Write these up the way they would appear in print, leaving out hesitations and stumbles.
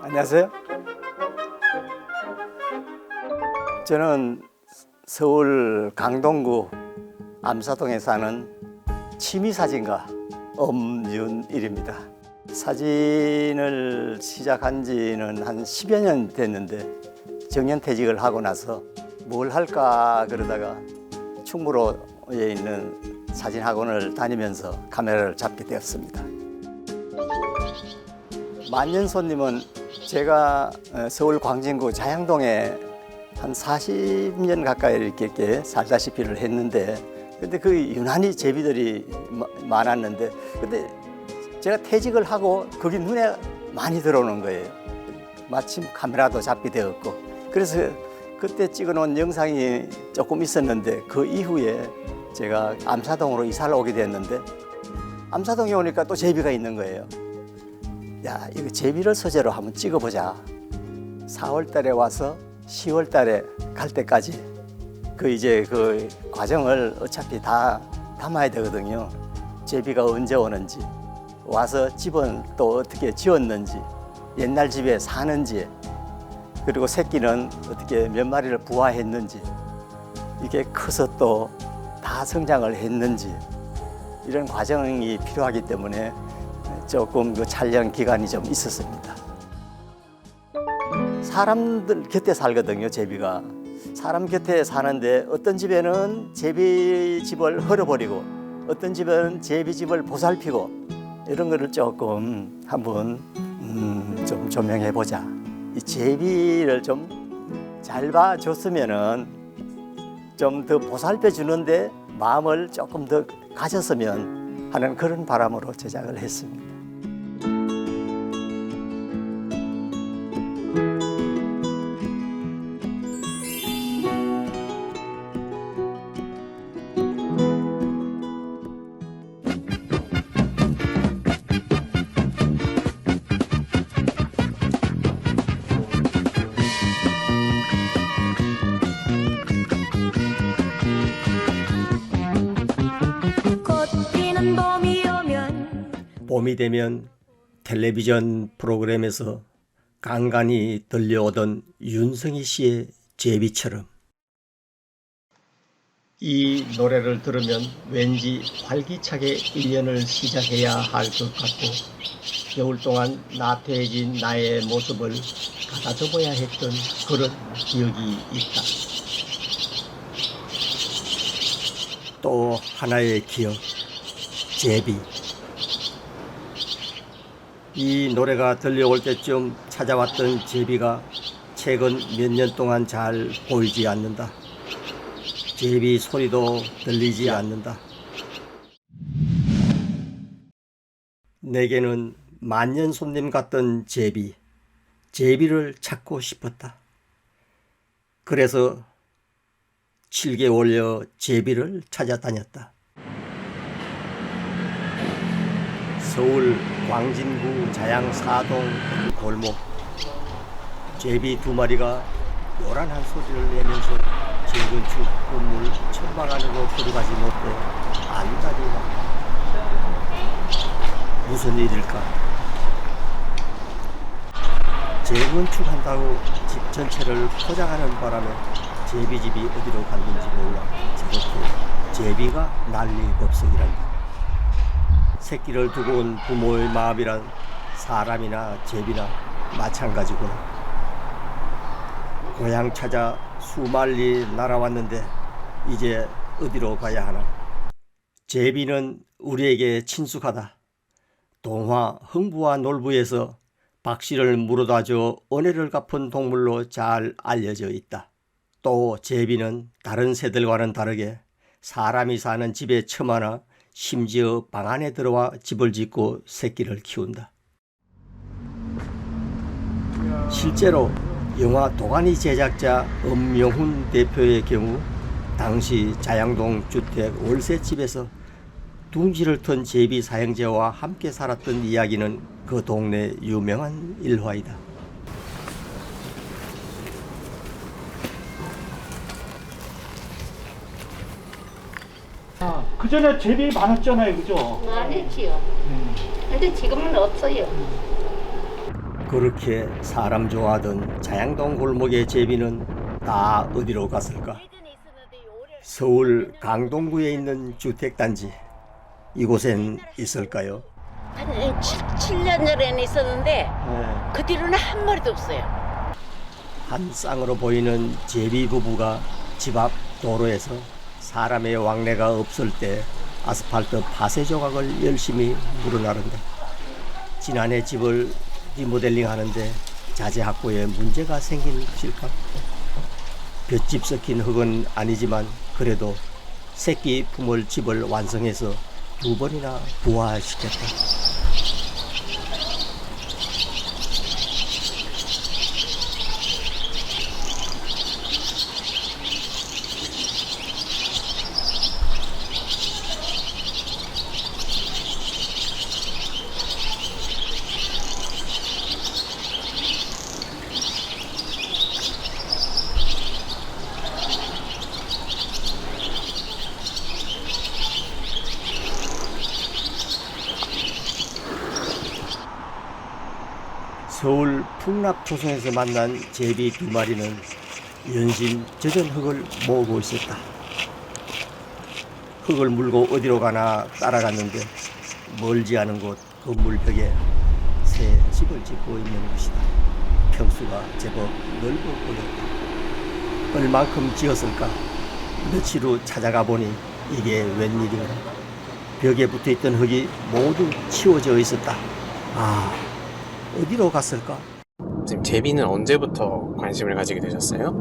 안녕하세요. 저는 서울 강동구 암사동에 사는 취미사진가 엄윤일입니다. 사진을 시작한 지는 한 10여 년 됐는데 정년퇴직을 하고 나서 뭘 할까 그러다가 충무로에 있는 사진학원을 다니면서 카메라를 잡게 되었습니다. 만년손님은 제가 서울 광진구 자양동에 한 40년 가까이 이렇게 살다시피를 했는데, 근데 그 유난히 제비들이 많았는데, 근데 제가 퇴직을 하고 그게 눈에 많이 들어오는 거예요. 마침 카메라도 잡게 되었고, 그래서 그때 찍어놓은 영상이 조금 있었는데 그 이후에 제가 암사동으로 이사를 오게 됐는데, 암사동에 오니까 또 제비가 있는 거예요. 야, 이거 제비를 소재로 한번 찍어보자. 4월 달에 와서 10월 달에 갈 때까지 그 과정을 어차피 다 담아야 되거든요. 제비가 언제 오는지, 와서 집은 또 어떻게 지었는지, 옛날 집에 사는지, 그리고 새끼는 어떻게 몇 마리를 부화했는지, 이게 커서 또 다 성장을 했는지, 이런 과정이 필요하기 때문에 조금 그 촬영 기간이 좀 있었습니다. 사람들 곁에 살거든요, 제비가. 사람 곁에 사는데 어떤 집에는 제비집을 헐어버리고 어떤 집에는 제비집을 보살피고, 이런 거를 조금 한번 좀 조명해보자. 이 제비를 좀 잘 봐줬으면은 좀 더 보살펴 주는데 마음을 조금 더 가졌으면 하는 그런 바람으로 제작을 했습니다. 봄이 되면 텔레비전 프로그램에서 간간히 들려오던 윤성희 씨의 제비처럼, 이 노래를 들으면 왠지 활기차게 1년을 시작해야 할 것 같고, 겨울 동안 나태해진 나의 모습을 가다듬어야 했던 그런 기억이 있다. 또 하나의 기억, 제비. 이 노래가 들려올 때쯤 찾아왔던 제비가 최근 몇 년 동안 잘 보이지 않는다. 제비 소리도 들리지 않는다. 내게는 만년 손님 같던 제비를 찾고 싶었다. 그래서 7개월여 제비를 찾아다녔다. 서울 광진구 자양 4동 골목, 제비 2마리가 요란한 소리를 내면서 재건축 건물 천막 안으로 들어가지 못해 안달이 났다. 무슨 일일까? 재건축한다고 집 전체를 포장하는 바람에 제비집이 어디로 갔는지 몰라 저렇게 제비가 난리법석이란다. 새끼를 두고 온 부모의 마음이란 사람이나 제비나 마찬가지구나. 고향 찾아 수만리 날아왔는데 이제 어디로 가야 하나. 제비는 우리에게 친숙하다. 동화 흥부와 놀부에서 박씨를 물어다줘 은혜를 갚은 동물로 잘 알려져 있다. 또 제비는 다른 새들과는 다르게 사람이 사는 집에 처마나 심지어 방 안에 들어와 집을 짓고 새끼를 키운다. 실제로 영화 도가니 제작자 엄명훈 대표의 경우 당시 자양동 주택 월세집에서 둥지를 턴 제비 사형제와 함께 살았던 이야기는 그 동네 유명한 일화이다. 그 전에 제비 많았잖아요, 그죠? 많았지요. 근데 지금은 없어요. 그렇게 사람 좋아하던 자양동 골목의 제비는 다 어디로 갔을까? 서울 강동구에 있는 주택단지 이곳엔 있을까요? 한 7년 전에는 있었는데 그 뒤로는 한 마리도 없어요. 한 쌍으로 보이는 제비 부부가 집 앞 도로에서 사람의 왕래가 없을 때 아스팔트 파쇄 조각을 열심히 물어나른다. 지난해 집을 리모델링 하는데 자재 확보에 문제가 생긴 것일까? 볏짚 섞인 흙은 아니지만 그래도 새끼 품을 집을 완성해서 2번이나 부화시켰다. 서울 풍납초소에서 만난 제비 2마리는 연신 젖은 흙을 모으고 있었다. 흙을 물고 어디로 가나 따라갔는데 멀지 않은 곳 건물벽에 새 집을 짓고 있는 것이다. 평수가 제법 넓어 보였다. 얼만큼 지었을까? 며칠 후 찾아가 보니 이게 웬일인가? 벽에 붙어있던 흙이 모두 치워져 있었다. 어디로 갔을까? 지금 제비는 언제부터 관심을 가지게 되셨어요?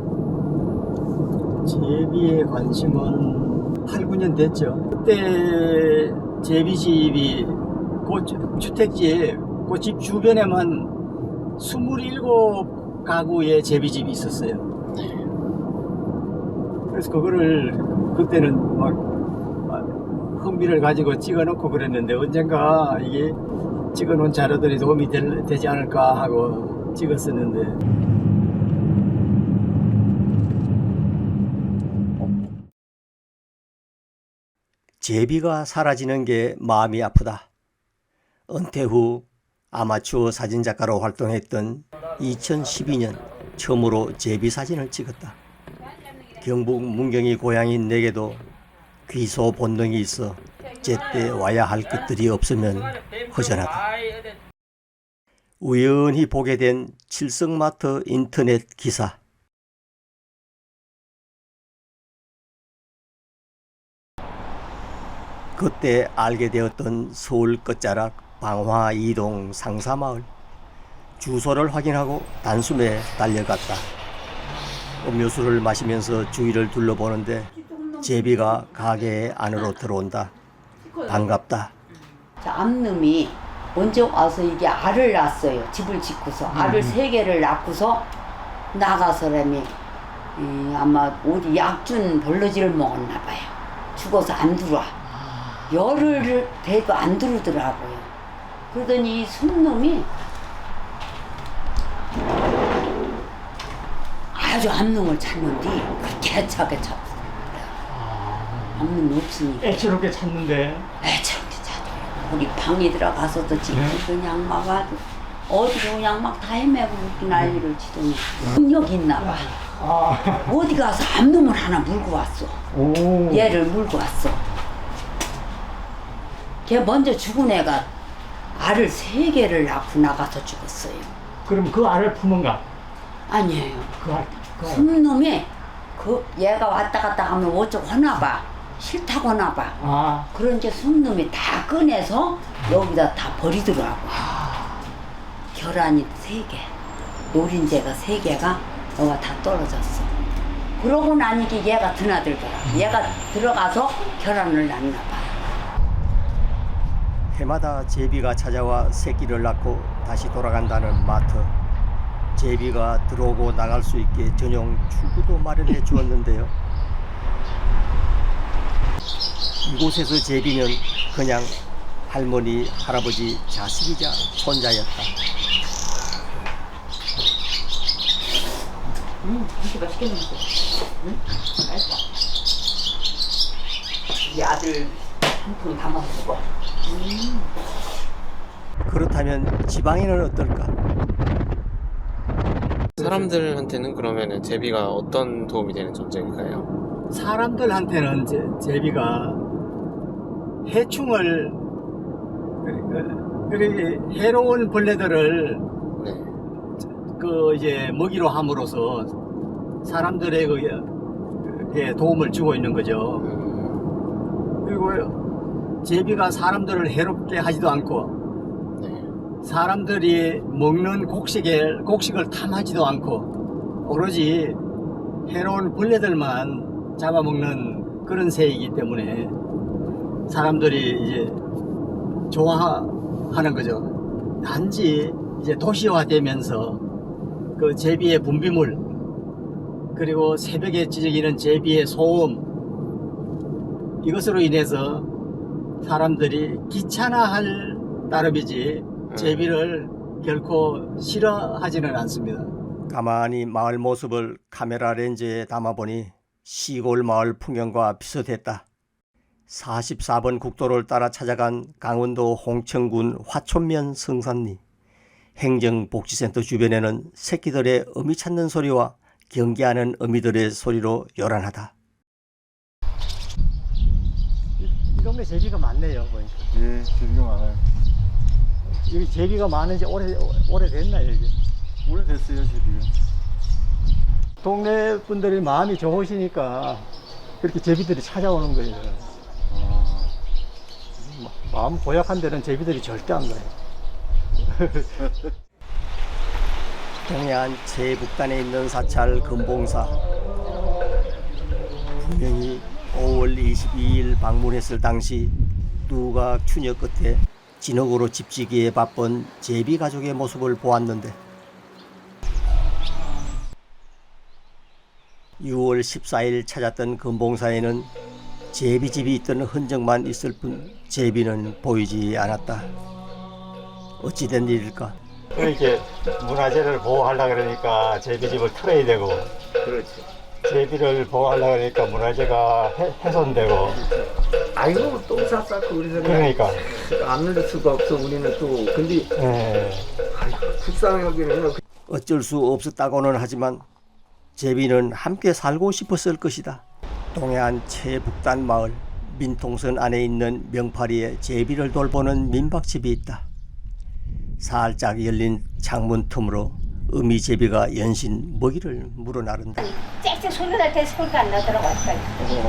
제비에 관심은 8, 9년 됐죠. 그때 제비집이 그 주택지에 그 집 주변에만 27가구의 제비집이 있었어요. 그래서 그거를 그때는 막 흥미를 가지고 찍어놓고 그랬는데 언젠가 이게 찍어놓은 자료들이 도움이 되지 않을까 하고 찍었었는데 제비가 사라지는 게 마음이 아프다. 은퇴 후 아마추어 사진작가로 활동했던 2012년 처음으로 제비 사진을 찍었다. 경북 문경이 고향인 내게도 귀소 본능이 있어 제때 와야 할 것들이 없으면 허전하다. 우연히 보게 된 칠성마트 인터넷 기사. 그때 알게 되었던 서울 끝자락 방화 2동 상사마을. 주소를 확인하고 단숨에 달려갔다. 음료수를 마시면서 주위를 둘러보는데 제비가 가게 안으로 들어온다. 반갑다. 저 암놈이 언제 와서 이게 알을 낳았어요. 집을 짓고서 알을 3개를 낳고서 나가서라며 아마 어디 약준 벌러지를 먹었나 봐요. 죽어서 안 들어와. 열흘을 돼도 안 들어오더라고요. 그러더니 이 손놈이 아주 암놈을 찾는데 그렇게 애착에 잡았어요. 암놈이 없으니까. 애처롭게 찾는데. 애처롭게 찾아요. 우리 방에 들어가서도 지금 그냥 막 아주 어디로 그냥 막 다 헤매고 웃긴 난리를 치더니 능력이 있나 봐. 어디 가서 암놈을 하나 물고 왔어. 얘를 물고 왔어. 걔 먼저 죽은 애가 알을 3개를 낳고 나가서 죽었어요. 그럼 그 알을 품은가? 아니에요. 그 알. 손놈이 얘가 왔다 갔다 하면 어쩌고 하나 봐. 싫다고 하나 봐. 그런 게 손놈이 다 꺼내서 여기다 다 버리더라고. 결안이 3개, 노린재가 3개가 여기가 다 떨어졌어. 그러고 나니까 얘가 드나들더라고. 얘가 들어가서 결안을 낳나 봐. 해마다 제비가 찾아와 새끼를 낳고 다시 돌아간다는 마트. 제비가 들어오고 나갈 수 있게 전용 출구도 마련해 주었는데요. 이곳에서 제비는 그냥 할머니, 할아버지, 자식이자 손자였다. 이렇게 맛있게 먹어. 응? 맛있다. 우리 아들 한푼 담아주고. 그렇다면 지방에는 어떨까? 사람들한테는 그러면은 제비가 어떤 도움이 되는 존재일까요? 사람들한테는 제비가 해충을 그리고 해로운 벌레들을 네. 이제 먹이로 함으로써 사람들에게 도움을 주고 있는 거죠. 그리고 제비가 사람들을 해롭게 하지도 않고 네. 사람들이 먹는 곡식을 탐하지도 않고 오로지 해로운 벌레들만 잡아먹는 그런 새이기 때문에 사람들이 이제 좋아하는 거죠. 단지 이제 도시화되면서 그 제비의 분비물 그리고 새벽에 찢어지는 제비의 소음 이것으로 인해서 사람들이 귀찮아할 따름이지 제비를 결코 싫어하지는 않습니다. 가만히 마을 모습을 카메라 렌즈에 담아보니 시골 마을 풍경과 비슷했다. 44번 국도를 따라 찾아간 강원도 홍천군 화촌면 성산리. 행정복지센터 주변에는 새끼들의 어미 찾는 소리와 경계하는 어미들의 소리로 요란하다. 이 동네 제비가 많네요. 보니까. 예, 제비가 많아요. 여기 제비가 많은 지 오래됐나요, 이게? 오래됐어요, 제비가. 동네 분들이 마음이 좋으시니까 그렇게 제비들이 찾아오는 거예요. 마음 고약한 데는 제비들이 절대 안 가요. 동해안 제북단에 있는 사찰 금봉사. 분명히 5월 22일 방문했을 당시 누각 추녀 끝에 진흙으로 집지기에 바쁜 제비 가족의 모습을 보았는데 6월 14일 찾았던 금봉사에는 제비집이 있던 흔적만 있을 뿐 제비는 보이지 않았다. 어찌된 일일까? 이렇게 문화재를 보호하려고 그러니까 제비집을 털어야 되고, 그렇지. 제비를 보호하려고 그러니까 문화재가 훼손되고. 아이고 똥 쌌고 우리는 그러니까. 안 넣을 수가 없어 우리는 또. 근데 아이고, 불쌍하기는 어쩔 수 없었다고는 하지만 제비는 함께 살고 싶었을 것이다. 동해안 최북단 마을 민통선 안에 있는 명파리에 제비를 돌보는 민박집이 있다. 살짝 열린 창문 틈으로 어미 제비가 연신 먹이를 물어나른다. 짹짹 소리 날 때 소리가 안 나더라고 아직까지.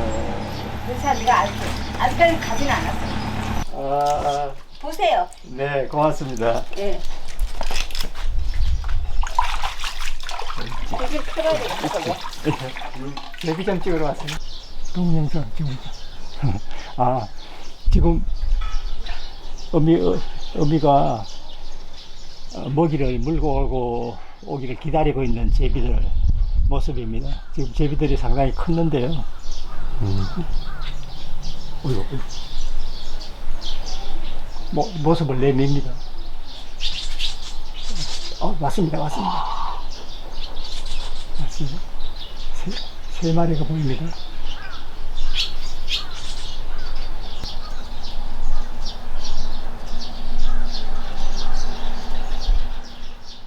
그래서 내가 아직까지 가진 않았어. 보세요. 네, 고맙습니다. 예. 되게 크거든요. 제비 좀 찍으러 왔습니다. 동영상 찍으니까. 지금 어미가 먹이를 물고 오기를 기다리고 있는 제비들 모습입니다. 지금 제비들이 상당히 컸는데요. 모습을 내밉니다. 맞습니다. 세 마리가 보입니다.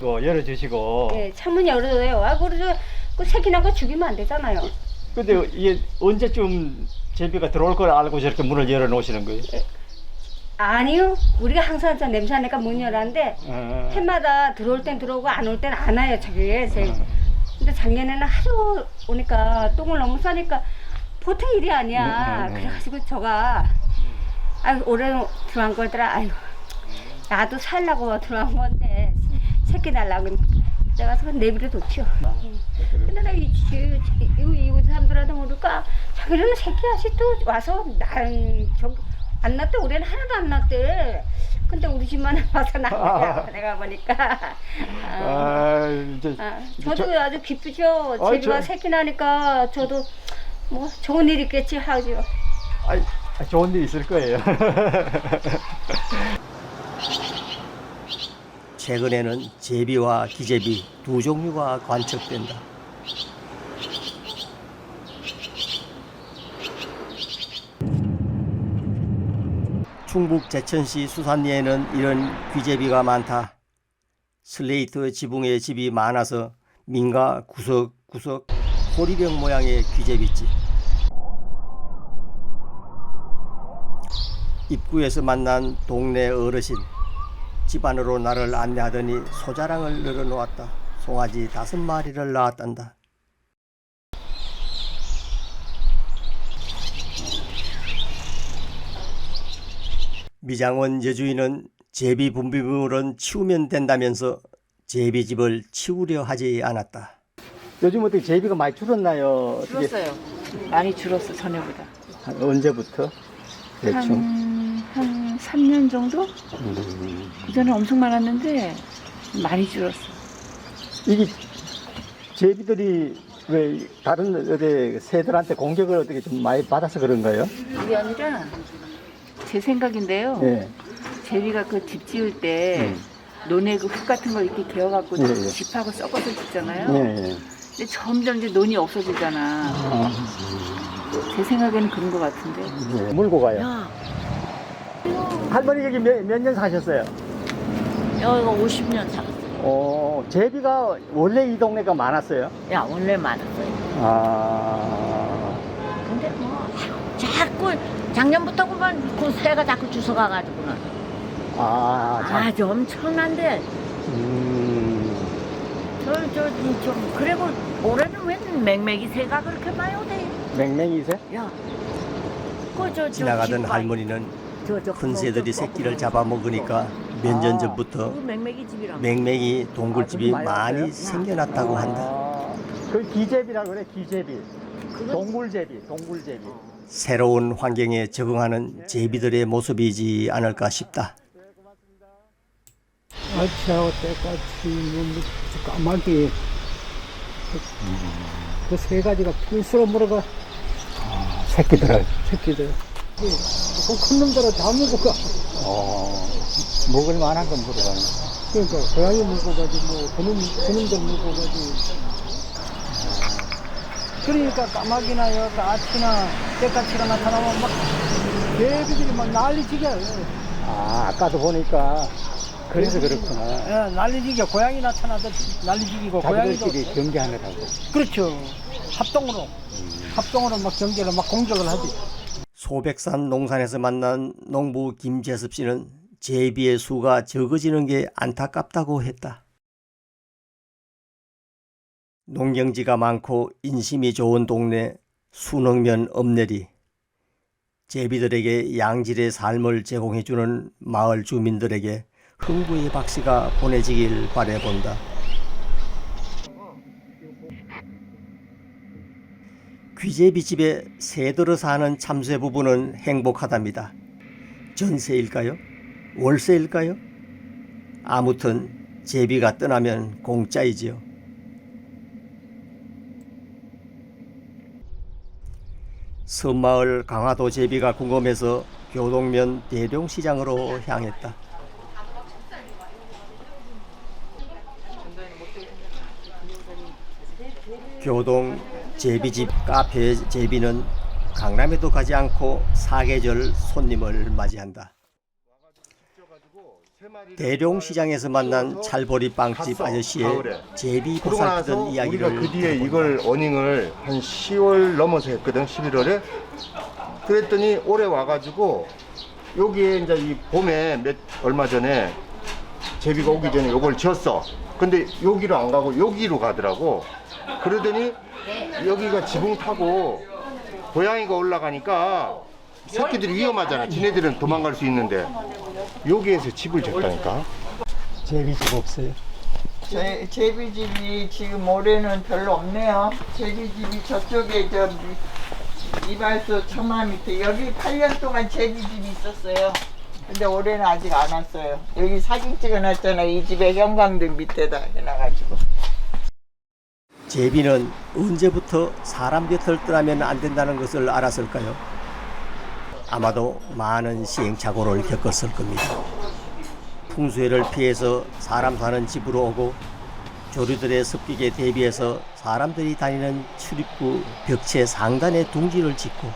열어주시고. 예, 창문 열어줘요. 그래서 그 새끼 낳고 죽이면 안 되잖아요. 근데 이게 언제쯤 제비가 들어올 걸 알고 저렇게 문을 열어 놓으시는 거예요? 아니요. 우리가 항상 저 냄새 나니까 문 열었는데 해마다 들어올 땐 들어오고 안 올 땐 안 와요. 저기에. 근데 작년에는 하도 오니까 똥을 너무 싸니까 보통 일이 아니야. 그래가지고 저가 올해 들어간 거더라. 아이고 나도 살라고 들어간 건데 새끼 달라고 내가 가서 내비를 뒀죠. 근데 나 이거 사람들한테 모를까 자기는 새끼 아직도 와서 나는 안 낳대. 올해는 하나도 안 낳대. 근데 우리 집만 와서 낳대. 내가 보니까 저도 아주 기쁘죠. 제비가 새끼 나니까 저도 뭐 좋은 일 있겠지 하죠. 좋은 일 있을 거예요. 최근에는 제비와 기제비 두 종류가 관측된다. 충북 제천시 수산리에는 이런 귀제비가 많다. 슬레이트 지붕에 집이 많아서 민가 구석구석 호리병 모양의 귀제비집. 입구에서 만난 동네 어르신. 집 안으로 나를 안내하더니 소자랑을 늘어놓았다. 송아지 5마리를 낳았단다. 미장원 여주인은 제비 분비물은 치우면 된다면서 제비집을 치우려 하지 않았다. 요즘 어떻게 제비가 많이 줄었나요? 어떻게? 줄었어요. 많이 줄었어 전에보다. 언제부터? 대충. 한 3년 정도? 그전에 엄청 많았는데 많이 줄었어. 이게 제비들이 왜 다른 어디 새들한테 공격을 어떻게 좀 많이 받아서 그런가요? 그게 아니라 제 생각인데요. 예. 제비가 그 집 지을 때 논에 그 흙 같은 걸 이렇게 개어갖고 예, 예. 집하고 섞어서 짓잖아요. 예, 예. 근데 점점 이제 논이 없어지잖아. 제 생각에는 그런 것 같은데. 예. 물고 가요. 야, 할머니 여기 몇 년 사셨어요? 여기가 50년 살았어요. 제비가 원래 이 동네가 많았어요? 야, 원래 많았어요. 근데 뭐 자꾸 작년부터 보면 그 새가 자꾸 주워가가지고는 아주 엄청난데 좀 그리고 올해는 웬 맹맹이 새가 그렇게 많이 오대. 맹맹이 새? 야, 지나가던 할머니는 큰 새들이 새끼를 잡아먹으니까 몇 년 전부터 그 맹맹이 집이라고. 맹맹이 동굴집이 많이 많이 왔어요? 생겨났다고 한다. 그 기제비라고 그래, 기제비. 동굴제비. 새로운 환경에 적응하는 제비들의 모습이지 않을까 싶다. 아치하고 때까지 까마귀 그 세 가지가 필수로 물어가. 새끼들. 큰 놈들은 다 먹어가. 먹을 만한 건 물어가네. 그러니까 고양이 먹어가지 뭐 그놈도 먹어가지. 그러니까 까마귀나 여기 아치나 때까치가 나타나면 막 개비들이 막 난리지게. 아까도 보니까 그래서 그렇구나. 예, 난리지게 고양이 나타나도 난리지기고 자기들끼리 경계하느라고. 그렇죠. 합동으로 막 경계를 막 공격을 하지. 소백산 농산에서 만난 농부 김재섭 씨는 제비의 수가 적어지는 게 안타깝다고 했다. 농경지가 많고 인심이 좋은 동네 순흥면 읍내리. 제비들에게 양질의 삶을 제공해주는 마을 주민들에게 흥부의 박씨가 보내지길 바라본다. 귀제비집에 새들어 사는 참새 부부는 행복하답니다. 전세일까요? 월세일까요? 아무튼 제비가 떠나면 공짜이지요. 섬마을 강화도 제비가 궁금해서 교동면 대룡시장으로 향했다. 교동 제비집 카페 제비는 강남에도 가지 않고 사계절 손님을 맞이한다. 대룡시장에서 만난 찰보리 빵집 아저씨의 제비 보살피던 이야기를 우리가 그 뒤에 이걸 어닝을 한 10월 넘어서 했거든. 11월에. 그랬더니 올해 와가지고 여기에 이제 이 봄에 얼마 전에 제비가 오기 전에 이걸 지었어. 근데 여기로 안 가고 여기로 가더라고. 그러더니 여기가 지붕 타고 고양이가 올라가니까 새끼들이 위험하잖아. 지네들은 도망갈 수 있는데 여기에서 집을 짓다니까. 제비집 없어요? 제비집이 지금 올해는 별로 없네요. 제비집이 저쪽에 저 이발소 처마 밑에 여기 8년 동안 제비집이 있었어요. 근데 올해는 아직 안 왔어요. 여기 사진 찍어놨잖아. 이 집에 형광등 밑에다 해놔가지고. 제비는 언제부터 사람 곁을 떠나면 안 된다는 것을 알았을까요? 아마도 많은 시행착오를 겪었을 겁니다. 풍수해를 피해서 사람 사는 집으로 오고 조류들의 습격에 대비해서 사람들이 다니는 출입구 벽체 상단에 둥지를 짓고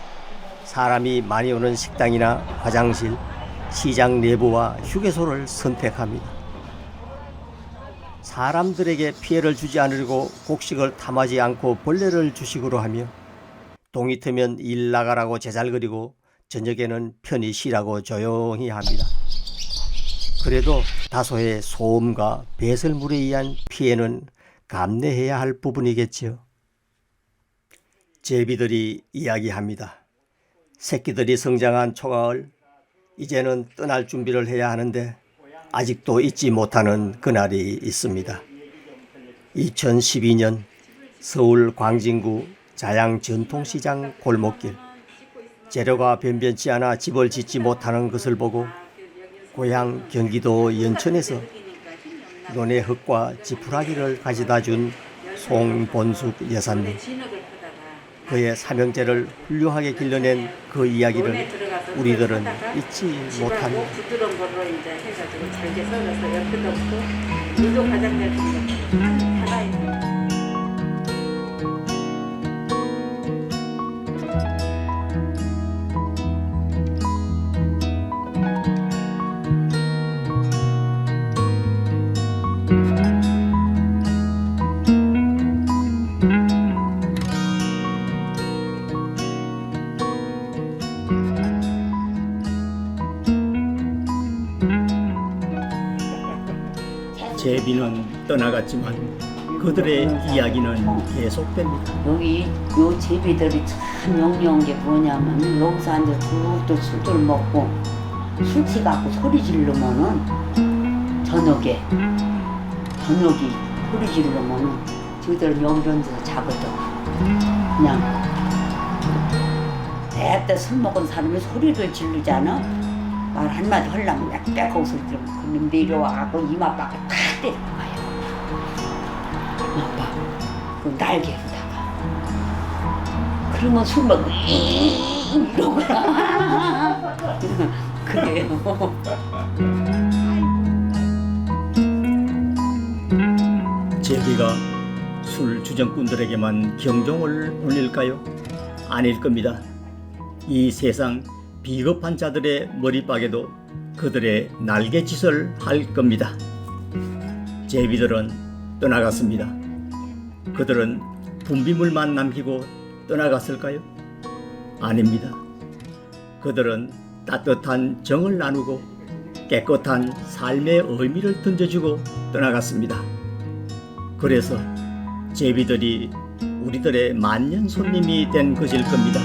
사람이 많이 오는 식당이나 화장실, 시장 내부와 휴게소를 선택합니다. 사람들에게 피해를 주지 않으려고 곡식을 탐하지 않고 벌레를 주식으로 하며 동이 트면 일 나가라고 제잘거리고 저녁에는 편히 쉬라고 조용히 합니다. 그래도 다소의 소음과 배설물에 의한 피해는 감내해야 할 부분이겠지요. 제비들이 이야기합니다. 새끼들이 성장한 초가을, 이제는 떠날 준비를 해야 하는데 아직도 잊지 못하는 그날이 있습니다. 2012년 서울 광진구 자양 전통시장 골목길. 재료가 변변치 않아 집을 짓지 못하는 것을 보고 고향 경기도 연천에서 논의 흙과 지푸라기를 가져다 준 송본숙 여사님. 그의 삼형제를 훌륭하게 길러낸 그 이야기를 우리들은 잊지 못합니다. 부드러운 걸로 이제 해가지고 잘게 썰어서 옆에도 없고 물도 가장 잘 하나 제비는 떠나갔지만 그들의 이야기는 계속됩니다. 여기 요 제비들이 참 영리한 게 뭐냐면 여기서 앉아 툭툭 술들 먹고 술 취갖고 소리 지르면은 저녁이 소리 지르면은 저희들은 여기 앉아서 자거든. 그냥 대때 술 먹은 사람이 소리를 지르잖아. 말 한마디 하려면 빽빽하고 소리 지르면 그럼 내려와갖고 이마박을 탁 때리는 거야. 아빠, 그 날개로다가. 그러면 술 먹고 이러고 그래요. 제비가 술 주정꾼들에게만 경종을 울릴까요? 아닐 겁니다. 이 세상 비겁한 자들의 머리박에도 그들의 날개짓을 할 겁니다. 제비들은 떠나갔습니다. 그들은 분비물만 남기고 떠나갔을까요? 아닙니다. 그들은 따뜻한 정을 나누고 깨끗한 삶의 의미를 던져주고 떠나갔습니다. 그래서 제비들이 우리들의 만년 손님이 된 것일 겁니다.